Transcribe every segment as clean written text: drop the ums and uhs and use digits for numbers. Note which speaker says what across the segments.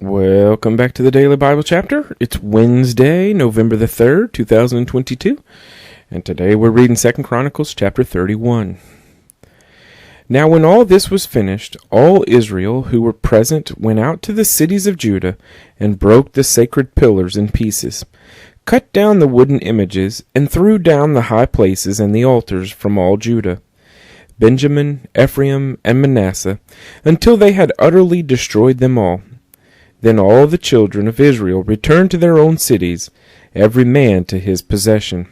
Speaker 1: Welcome back to the Daily Bible Chapter. It's Wednesday, November the 3rd, 2022, and today we're reading 2 Chronicles chapter 31. Now when all this was finished, all Israel who were present went out to the cities of Judah and broke the sacred pillars in pieces, cut down the wooden images, and threw down the high places and the altars from all Judah, Benjamin, Ephraim, and Manasseh, until they had utterly destroyed them all. Then all the children of Israel returned to their own cities, every man to his possession.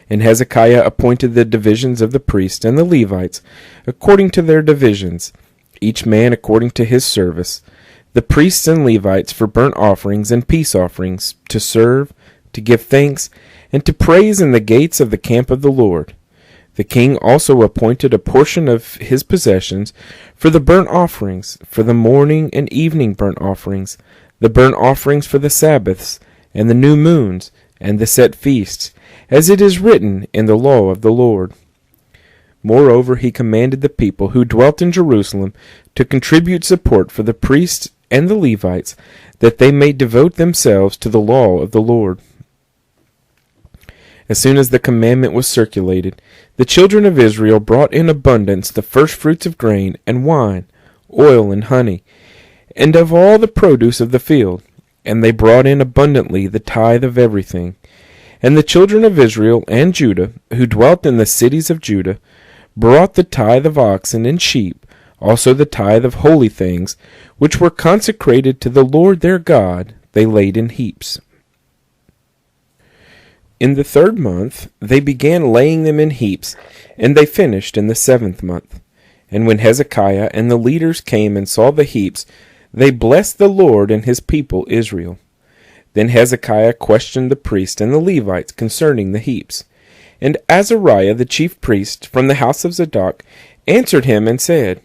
Speaker 1: And Hezekiah appointed the divisions of the priests and the Levites, according to their divisions, each man according to his service, the priests and Levites for burnt offerings and peace offerings, to serve, to give thanks, and to praise in the gates of the camp of the Lord. The king also appointed a portion of his possessions for the burnt offerings, for the morning and evening burnt offerings, the burnt offerings for the Sabbaths, and the new moons, and the set feasts, as it is written in the law of the Lord. Moreover, he commanded the people who dwelt in Jerusalem to contribute support for the priests and the Levites, that they may devote themselves to the law of the Lord. As soon as the commandment was circulated, the children of Israel brought in abundance the firstfruits of grain and wine, oil and honey, and of all the produce of the field, and they brought in abundantly the tithe of everything. And the children of Israel and Judah, who dwelt in the cities of Judah, brought the tithe of oxen and sheep, also the tithe of holy things, which were consecrated to the Lord their God, they laid in heaps. In the 3rd month they began laying them in heaps, and they finished in the 7th month. And when Hezekiah and the leaders came and saw the heaps, they blessed the Lord and his people Israel. Then Hezekiah questioned the priests and the Levites concerning the heaps. And Azariah the chief priest from the house of Zadok answered him and said,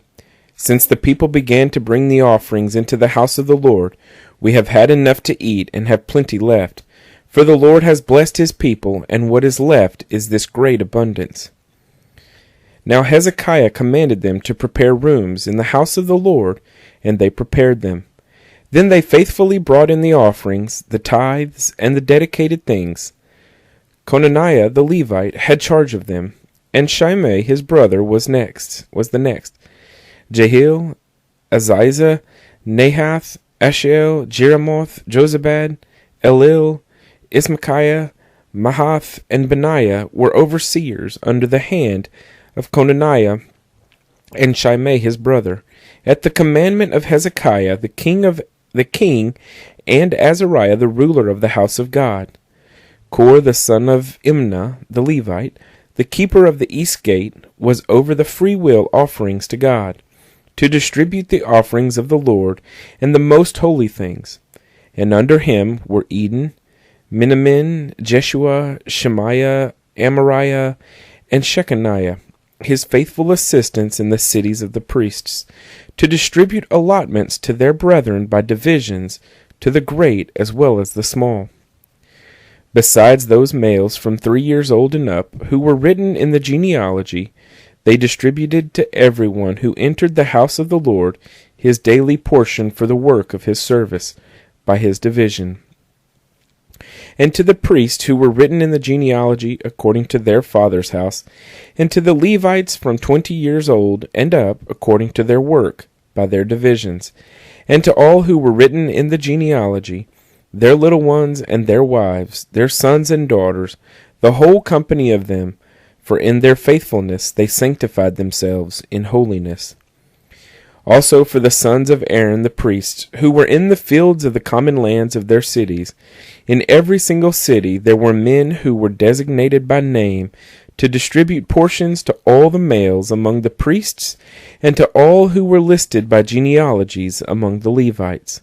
Speaker 1: Since the people began to bring the offerings into the house of the Lord, we have had enough to eat and have plenty left. For the Lord has blessed his people, and what is left is this great abundance. Now Hezekiah commanded them to prepare rooms in the house of the Lord, and they prepared them. Then they faithfully brought in the offerings, the tithes, and the dedicated things. Conaniah the Levite had charge of them, and Shimei his brother was the next. Jehiel, Aziza, Nahath, Ashiel, Jeremoth, Jozabad, Elil, Ismachiah, Mahath, and Benaiah were overseers under the hand of Conaniah and Shimei his brother, at the commandment of Hezekiah the king, and Azariah the ruler of the house of God. Kor the son of Imnah the Levite, the keeper of the east gate, was over the freewill offerings to God, to distribute the offerings of the Lord and the most holy things. And under him were Eden, Miniamin, Jeshua, Shemaiah, Amariah, and Shechaniah, his faithful assistants in the cities of the priests, to distribute allotments to their brethren by divisions, to the great as well as the small. Besides those males from 3 years old and up, who were written in the genealogy, they distributed to everyone who entered the house of the Lord his daily portion for the work of his service, by his division. And to the priests who were written in the genealogy according to their father's house, and to the Levites from 20 years old and up according to their work, by their divisions, and to all who were written in the genealogy, their little ones and their wives, their sons and daughters, the whole company of them, for in their faithfulness they sanctified themselves in holiness. Also for the sons of Aaron the priests, who were in the fields of the common lands of their cities, in every single city there were men who were designated by name to distribute portions to all the males among the priests, and to all who were listed by genealogies among the Levites.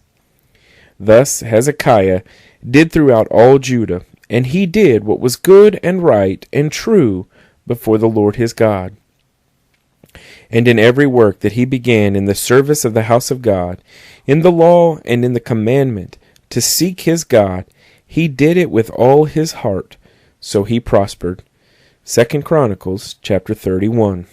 Speaker 1: Thus Hezekiah did throughout all Judah, and he did what was good and right and true before the Lord his God. And in every work that he began in the service of the house of God, in the law and in the commandment, to seek his God, he did it with all his heart, so he prospered. 2 Chronicles chapter 31.